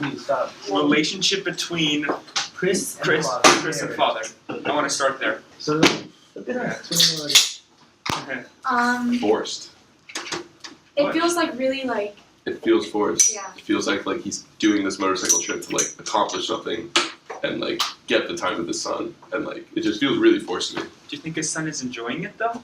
me to stop. Relationship between Chris and father. I want to start there. So look at us. Okay. Forced. It feels like really like. It feels forced. Yeah. It feels like he's doing this motorcycle trip to like accomplish something and like get the time with his son, and like it just feels really forced to me. Do you think his son is enjoying it though? No,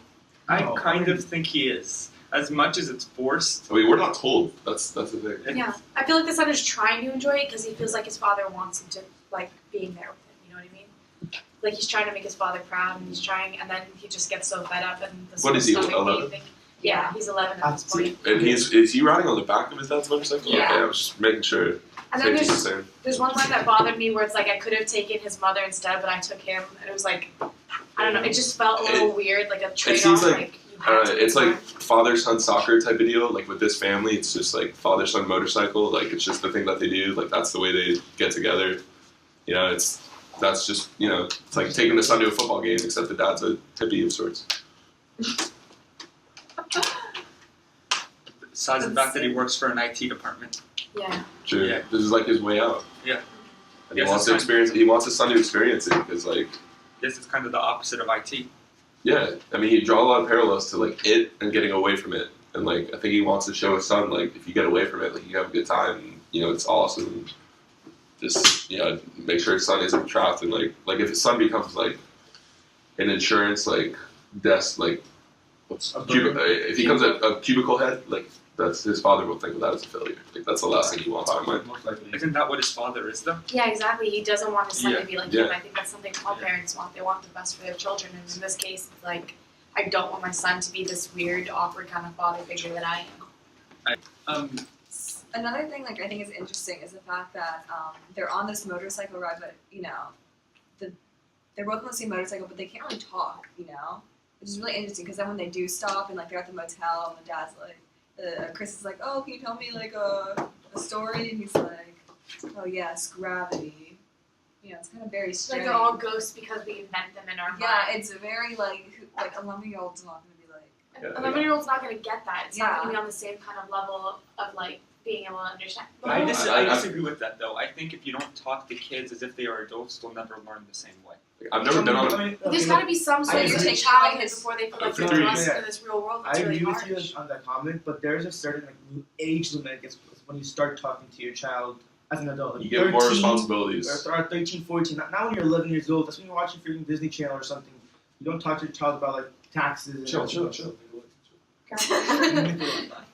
I kind of think he is. As much as it's forced. I mean, we're not told. That's the thing. Yeah, I feel like the son is trying to enjoy it because he feels like his father wants him to like being there with him. You know what I mean? Like he's trying to make his father proud, and he's trying, and then he just gets so fed up. And the What is he, stomach 11? thing. Yeah, he's 11 at this point. And is he riding on the back of his dad's motorcycle? Yeah. Okay, I was just making sure. And then Safety's the same. there's one line that bothered me where it's like I could have taken his mother instead, but I took him, and it was like I don't know. It just felt a little weird, like a trade-off. seems like, you have to it's be like father-son soccer type of deal. Like with this family, it's just like father-son motorcycle. Like it's just the thing that they do. Like that's the way they get together. You know, that's just, you know, it's like taking the son to a football game, except the dad's a hippie of sorts. Besides the fact that he works for an IT department. Yeah. Sure. Yeah. This is like his way out. Yeah. And he Yes, wants to it's experience. He wants his son to experience it because, like, This is kind of the opposite of IT. yeah. I mean, you draw a lot of parallels to like it and getting away from it, and like I think he wants to show his son like if you get away from it, like you have a good time. And, you know, it's awesome. Just make sure his son isn't trapped, and like if his son becomes like an insurance like desk like if he becomes a cubicle head, like that's his father will think of that as a failure. Like that's the last thing he wants in mind. Most likely. Isn't that what his father is though? Yeah, exactly. He doesn't want his son Yeah, to be like yeah. him. I think that's something all parents want. They want the best for their children, and in this case, it's like I don't want my son to be this weird, awkward kind of father figure that I am. Another thing, like I think is interesting, is the fact that they're on this motorcycle ride, but you know, they're both on the same motorcycle, but they can't really talk. You know, which is really interesting because then when they do stop and like they're at the motel, and the dad's like, Chris is like, "Oh, can you tell me like a story?" And he's like, "Oh yes, gravity." You know, it's kind of very Like strange. they're all ghosts because we invent them in our mind. Yeah, it's very like 11-year-old's not going to be like. Yeah. 11-year-old's not going to get that. It's not Yeah. going to be on the same kind of level of like being able to understand. I I- disagree with that though. I think if you don't talk to kids as if they are adults, they'll never learn the same way. Like, I've never been on. There's got to be some sort of agree. childhood before they put like I the agree. thrust into this real world. I It's really agree with hard. you on that comment, but there's a certain like age limit when you start talking to your child as an adult. Like You get more 13 responsibilities. Or 13, 14. Not when you're 11 years old. That's when you're watching freaking Disney Channel or something. You don't talk to your child about like taxes. And Chill.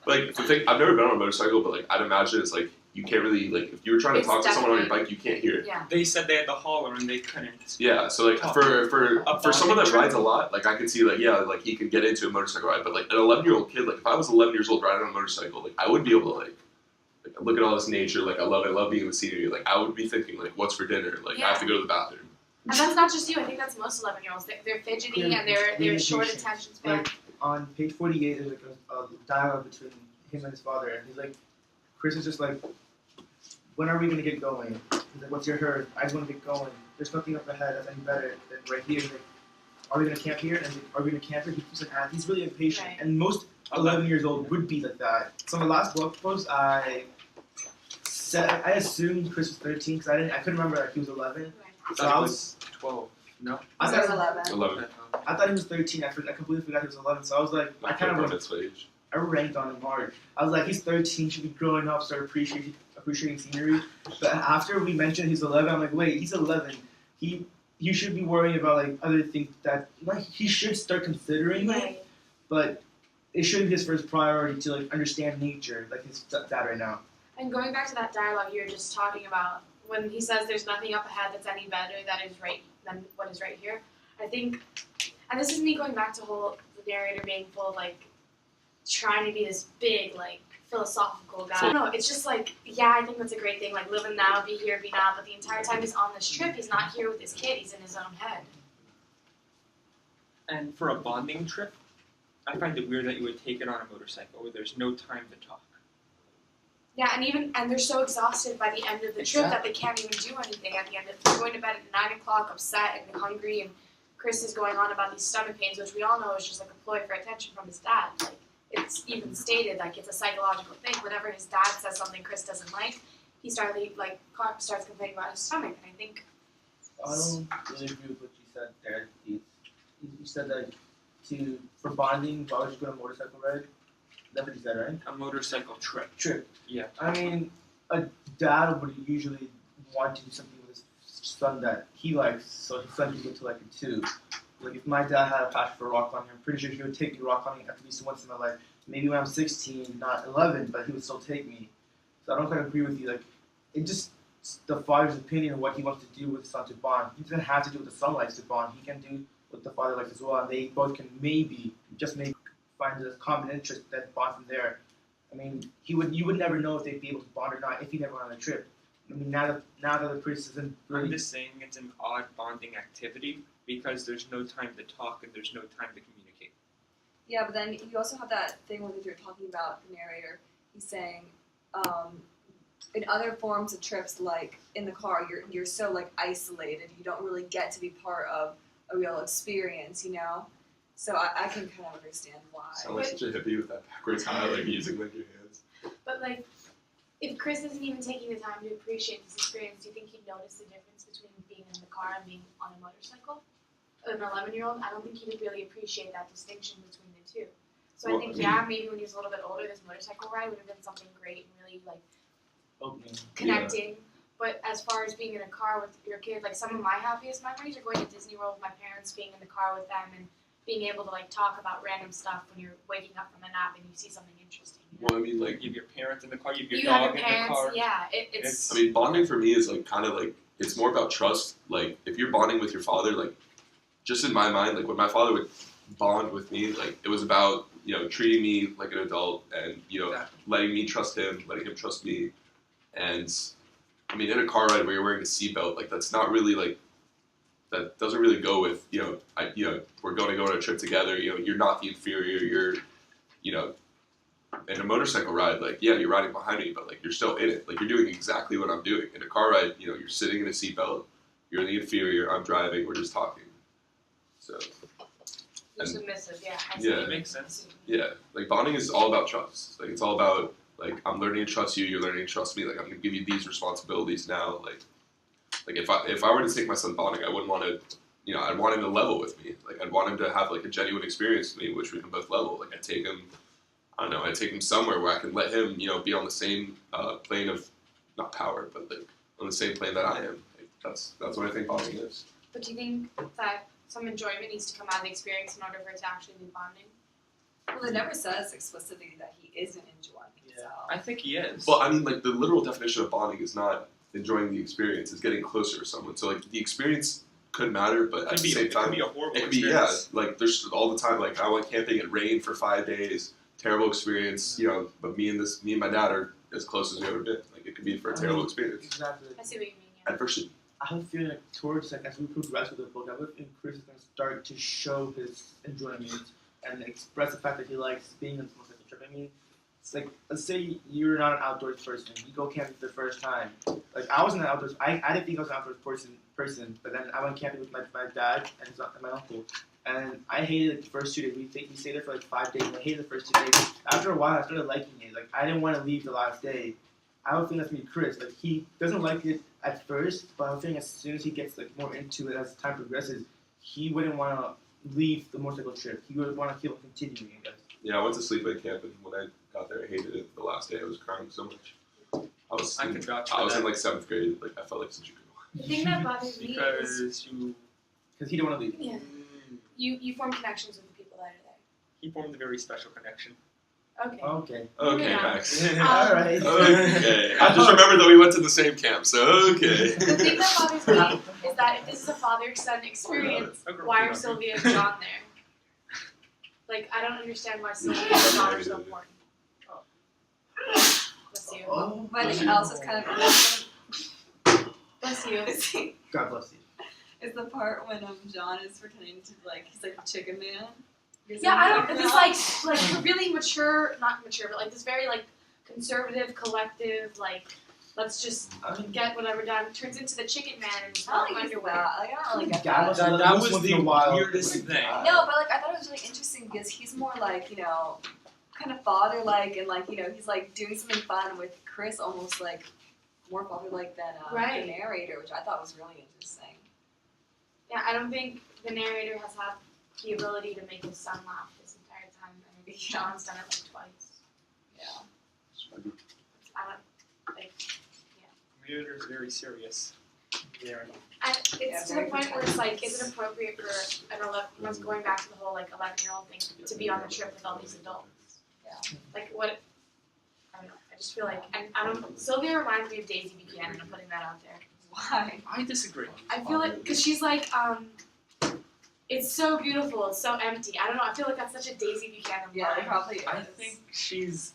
Like the thing, I've never been on a motorcycle, but like I'd imagine it's like you can't really like if you were trying to It's talk to someone on your definitely- bike, you can't hear it. Yeah. They said they had the hauler and they couldn't. Yeah, so like Talk. for someone that rides a lot, like I could see like like he could get into a motorcycle ride, but like an 11-year-old kid, like if I was 11 years old riding on a motorcycle, like I would be able to like look at all this nature, like I love being in the scenery, like I would be thinking like what's for dinner, like I have to go to the bathroom. And that's not just you. I think that's most 11-year-olds. They're fidgety and they're short Communication. attention span. Like on page 48, there's like a dialogue between him and his father, and he's like, Chris is just like, when are we gonna get going? He's like, what's your herd? I just want to get going. There's nothing up ahead that's any better than right here. He's like, are we gonna camp here? And he's like, are we gonna camp here? He keeps like, he's really impatient, Right. and most 11 years old would be like that. So my last blog post, I assumed Chris was 13 because I couldn't remember that he was 11. Right. I So thought I it was, was 12. No? I So thought, 11. 11. I thought he was 13. I completely forgot he was 11. So I was like, I kind of went. age. I ranked on him hard. I was like, he's 13, should be growing up, start appreciating scenery. But after we mentioned he's 11, I'm like, wait, he's 11. You should be worrying about like other things that like he should start considering it, Right. but it shouldn't be his first priority to like understand nature like his dad right now. And going back to that dialogue you were just talking about, when he says there's nothing up ahead that's any better than what is right here, I think, and this is me going back to the narrator being full of like trying to be this big like philosophical guy. I don't know, it's just like, yeah, I think that's a great thing, like live in now, be here, be now, but the entire time he's on this trip, he's not here with his kid, he's in his own head. And for a bonding trip, I find it weird that you would take it on a motorcycle where there's no time to talk. Yeah, and they're so exhausted by the end of the trip that they can't even do anything at the end of it. They're going to bed at 9 o'clock upset and hungry, and Chris is going on about these stomach pains, which we all know is just like a ploy for attention from his dad. Like, it's even stated, like, it's a psychological thing. Whenever his dad says something Chris doesn't like, he starts complaining about his stomach, and I think I don't really agree with what you said there. You said that for bonding, why would you go on a motorcycle ride? That's what you said, right? A motorcycle trip. Trip. Yeah. I mean, a dad would usually want to do something with his son that he likes, so his son can get to like it too. Like if my dad had a passion for rock climbing, I'm pretty sure he would take me rock climbing at least once in my life. Maybe when I'm 16, not 11, but he would still take me. So I don't quite agree with you. Like, it just the father's opinion of what he wants to do with his son to bond. He doesn't have to do what the son likes to bond. He can do what the father likes as well, and they both can maybe find a common interest that bonds them there. I mean, you would never know if they'd be able to bond or not if he never went on a trip. I mean, now that the priest isn't really. I'm just saying it's an odd bonding activity because there's no time to talk and there's no time to communicate. Yeah, but then you also have that thing when you're talking about the narrator. He's saying, in other forms of trips, like in the car, you're so like isolated. You don't really get to be part of a real experience, you know. So I can kind of understand why. Sound like such a hippie with that backwards hat, like using like your hands. But like, if Chris isn't even taking the time to appreciate this experience, do you think he'd notice the difference between being in the car and being on a motorcycle? An 11-year-old, I don't think he would really appreciate that distinction between the two. So Well, I think, maybe when he was a little bit older, this motorcycle ride would have been something great and really like Opening. connecting. But as far as being in a car with your kid, like some of my happiest memories are going to Disney World with my parents, being in the car with them, and being able to like talk about random stuff when you're waking up from a nap and you see something interesting. You know? Well, I mean, like, You have your parents in the car, you have your You dog have your in parents, the car. yeah. It's I mean, bonding for me is like kind of like it's more about trust. Like, if you're bonding with your father, like, just in my mind, like when my father would bond with me, like it was about treating me like an adult and letting me trust him, letting him trust me, and I mean, in a car ride where you're wearing a seatbelt, like that's not really like that doesn't really go with we're going to go on a trip together. You're not the inferior. You're in a motorcycle ride, like yeah, you're riding behind me, but like you're still in it. Like you're doing exactly what I'm doing. In a car ride, you're sitting in a seatbelt. You're the inferior. I'm driving. We're just talking. So you're and- submissive, yeah. Yeah. That makes sense. yeah, like bonding is all about trust. Like it's all about like I'm learning to trust you. You're learning to trust me. Like I'm gonna give you these responsibilities now. Like if I were to take my son bonding, I wouldn't want to. I'd want him to level with me. Like I'd want him to have like a genuine experience with me, which we can both level. Like I'd take him. I don't know. I'd take him somewhere where I can let him, be on the same plane of not power, but like on the same plane that I am. Like, that's what I think bonding is. But do you think that some enjoyment needs to come out of the experience in order for it to actually be bonding? Well, it never says explicitly that he isn't enjoying himself. I think he is. Well, I mean, like the literal definition of bonding is not enjoying the experience; it's getting closer to someone. So like the experience could matter, but at the same it time, could be a horrible it could be experience. like there's all the time like I went camping. It rained for 5 days. Terrible experience. But me and my dad are as close as we've ever been. Like it could be for a terrible experience. Exactly. I see what you mean, yeah. Adversity. I have a feeling like towards like as we progress with the book, I would think Chris is gonna start to show his enjoyment and express the fact that he likes being on the motorcycle trip. I mean, it's like let's say you're not an outdoors person, you go camping for the first time. Like I wasn't an outdoors. I didn't think I was an outdoors person, but then I went camping with my dad and my uncle, and I hated it the first 2 days. We stayed there for like 5 days, and I hated the first 2 days. After a while, I started liking it. Like I didn't want to leave the last day. I would think that's me, Chris. Like he doesn't like it at first, but I think as soon as he gets like more into it as time progresses, he wouldn't want to leave the motorcycle trip. He would want to keep continuing. I guess. Yeah, I went to sleep at camp, and when I got there, I hated it. The last day, I was crying so much. I was I in, could vouch for I was that. in like 7th grade. Like I felt like such a girl. The thing that bothers me is Because you Because he didn't want to leave. yeah, you form connections with the people that are he formed a very special connection. there. Okay. Okay. Okay, Yeah. Max. All right. Okay. I just remembered that we went to the same camp, so okay. The thing that bothers me is that if this is a father-son experience, why are Sylvia and John there? Like, I don't understand why Sylvia and John are so important. Bless you. Oh, But I think else is kind of Bless you. interesting God bless you. is the part when John is pretending to like he's like the chicken man. Yeah, I don't. This like really mature, not mature, but like this very like conservative, collective, like let's just get whatever done. Turns into the chicken man and his I don't think it's underwear. that. Like, I don't really get God that. bless That you. was Once the in a while. weirdest thing. No, but like I thought it was really interesting because he's more like kind of father-like and like he's like doing something fun with Chris, almost like more popular than Right. the narrator, which I thought was really interesting. Yeah, I don't think the narrator has had the ability to make his son laugh this entire time. I mean, John's done it like twice. Yeah. I don't like. Narrator is very serious. Yeah. And it's Yeah, to the very point where it's like, protective. is it appropriate for an 11? Going back to the whole like 11-year-old thing to be on the trip with all these adults? Yeah. Like what? I don't know. I just feel like, and I don't. Sylvia reminds me of Daisy Buchanan. I'm putting that out there. Why? I disagree. I feel like because she's like, it's so beautiful. It's so empty. I don't know. I feel like that's such a Daisy Buchanan Yeah, it vibe. probably is. I think she's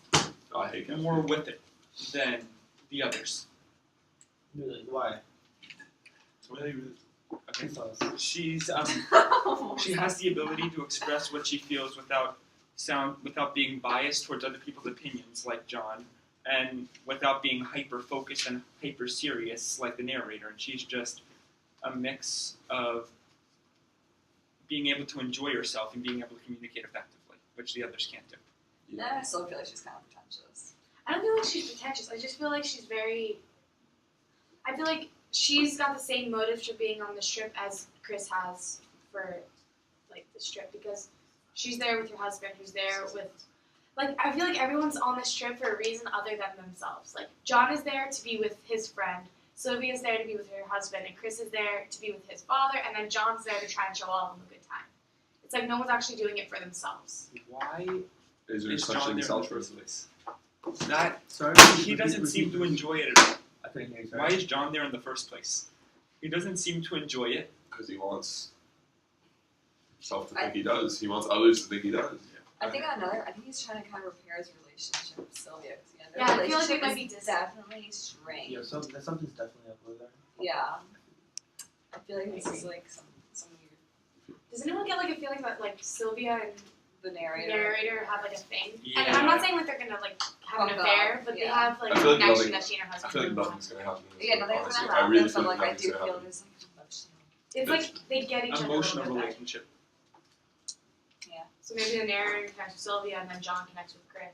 Oh, I hate more with it than the others. Really? Why? Okay. Tell us. She's she has the ability to express what she feels without being biased towards other people's opinions, like John, and without being hyper focused and hyper serious like the narrator. And she's just a mix of being able to enjoy herself and being able to communicate effectively, which the others can't do. I still feel like she's kind of pretentious. I don't feel like she's pretentious. I just feel like she's very. I feel like she's got the same motive for being on this trip as Chris has for, like, this trip because she's there with her husband, who's there with. Like, I feel like everyone's on this trip for a reason other than themselves. Like, John is there to be with his friend, Sylvia's there to be with her husband, and Chris is there to be with his father, and then John's there to try and show all of them a good time. It's like no one's actually doing it for themselves. Why Is there is such John thing there as in the self first place? That Sorry. he doesn't seem to enjoy it at all. I couldn't hear you. Why Sorry. is John there in the first place? He doesn't seem to enjoy it. Because he wants himself to think he does. He wants others to think he does. I think he's trying to kind of repair his relationship with Sylvia because Yeah, I their feel like it relationship might be is distant. definitely strained. Yeah, something's definitely up with there. Yeah. I feel like this is like some weird. Does anyone get like a feeling that like Sylvia and The the narrator. narrator have like a thing? Yeah. And I'm not saying like they're gonna like have an Hook affair, up, but they yeah. have like I a feel like connection nothing- that she and her I husband feel like have. nothing's gonna happen. Yeah, nothing's honestly. gonna I really happen, feel but like like I nothing's do gonna feel happen. there's like an emotional. It's like they get each other a Emotional little bit better. relationship. So maybe the narrator connects with Sylvia and then John connects with Chris.